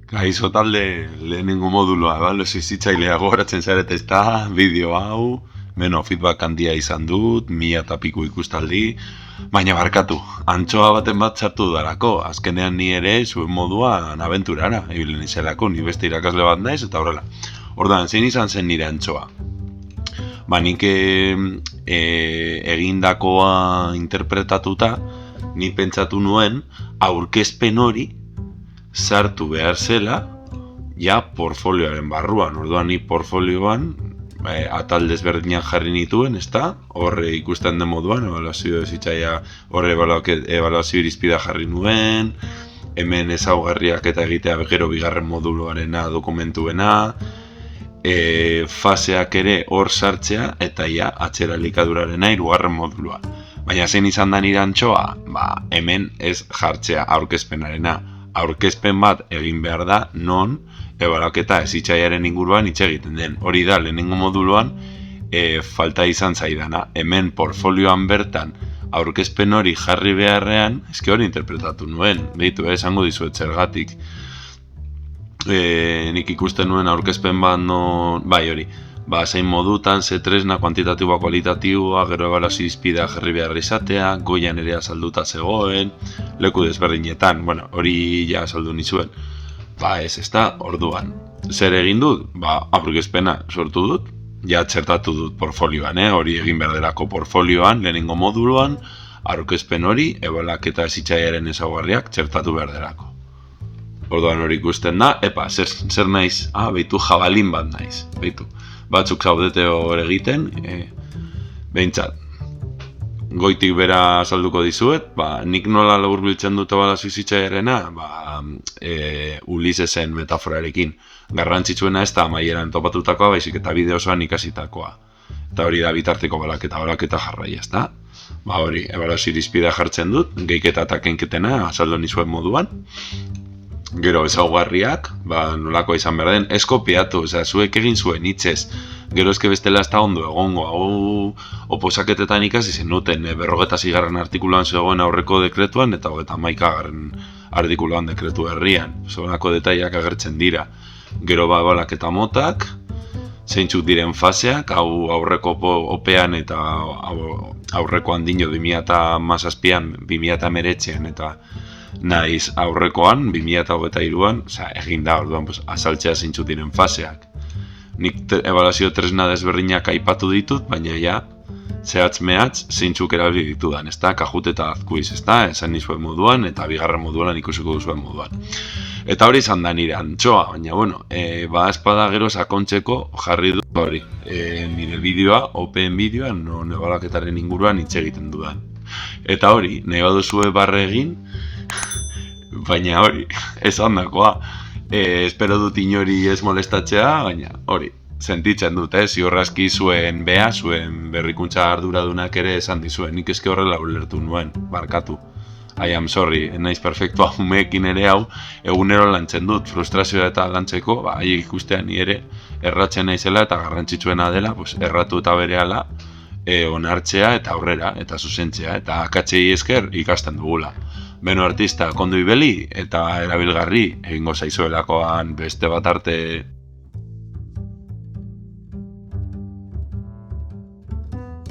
Kaixo talde lehenengo modulua, ebaluazio zitzailea gogoratzen zaret ez da, bideo hau, feedback handia izan dut, 1000 eta piku ikustaldi, baina barkatu, antxoa baten bat sartu darako, azkenean ni ere zuen moduan abenturara, ibilen izelako, ni beste irakasle bat naiz, eta horrela. Ordan, zein izan zen nire antxoa? Ba, nik egindakoa interpretatuta, ni pentsatu nuen, aurkezpen hori, sartu behar zela, ja portfolioaren barruan. Orduan ni portfolioan atal desberdinak jarri nituen, ezta? Horre ikusten den moduan, ebaluazio zitzaia, horre ebaluazio irizpida jarri nuen, hemen ezaugarriak eta egitea gero bigarren moduloarena dokumentuena, faseak ere hor sartzea, eta ja, atzera elikadurarena hirugarren modulua. Baina zein izan da nire antxoa? Ba, hemen ez jartzea aurkezpenarena. Aurkezpen bat egin behar da, non ebalaketa hezitzaiaren inguruan hitz egiten den. Hori da, lehenengo moduluan falta izan zaidana. Hemen portfolioan bertan aurkezpen hori jarri beharrean, eske hori interpretatu nuen, behitu, esango dizuet zergatik. Nik ikusten nuen aurkezpen bat, bai hori, zein modutan, ze tresna, kuantitatiboa, kualitatiboa, gero ebaluazio irizpidea jarri behar izatea, goian ere azalduta zegoen, leku desberdinetan, hori ja azaldu nizuen. Ez da, orduan. Zer egin dut? Aurkezpena sortu dut, ja txertatu dut portfolioan, hori egin behar delako portfolioan, lehenengo moduluan, aurkezpen hori, ebalaketa hezitzaiaren ezaugarriak txertatu behar delako. Orduan hori ikusten da, zer naiz? Behitu jabalin bat naiz, behitu. Batzuk zaudete hor egiten, behintzat, goitik bera azalduko dizuet, nik nola laburbiltzen dut ebaluazio zitzaiarena, Ulisesen metaforarekin. Garrantzitsuena ez da amaieran topatutakoa, baizik eta bide osoan ikasitakoa. Eta hori da bitarteko balaketa jarrai, ez da? Hori, ebaluazio irizpidea jartzen dut, gehiketa eta kenketena azaldu nizuen moduan. Gero ezaugarriak, nolako izan behar den, ez kopiatu, zuek egin zuen hitzez. Gero eske bestela ez da ondo egongo, hau oposaketetan ikasi zenuten, 46. artikuluan zegoen aurreko dekretuan eta 31. artikuluan dekretu herrian. Zorako detaiak agertzen dira. Gero balaketa motak, zeintzuk diren faseak, hau aurreko opean eta aurreko handino 2017an, 2019an eta naiz aurrekoan, 2023an, egin da, orduan, azaltzea zeintzuk diren faseak. Nik ebaluazio tresna desberdinak aipatu ditut, baina ja, zehatz-mehatz zeintzuk erabili ditudan, ez da, kajut eta azkuiz, ez da, esan nizuen moduan, eta bigarren moduan ikusiko duzuen moduan. Eta hori izan da nire antxoa, baina, espada gero sakontzeko jarri dut hori, nire bideoa, open bideoa, non ebalaketaren inguruan hitz egiten dudan. Eta hori, nahi baduzue barre egin, baina hori, ez handakoa, espero dut inori ez molestatzea, baina hori, sentitzen dut, ziurraski zuen berrikuntza arduradunak ere esan dizuen, nik eske horrela ulertu nuen, barkatu. I am sorry, naiz perfektua umeekin ere hau, egunero lantzen dut, frustrazioa eta lantzeko, ikustean ni ere erratzen naizela eta garrantzitsuena dela, erratu eta berehala, onartzea eta aurrera, eta zuzentzea, eta akatzei esker ikasten dugula. Beno artista, kondo ibeli eta erabilgarri egingo zaizuelakoan beste bat arte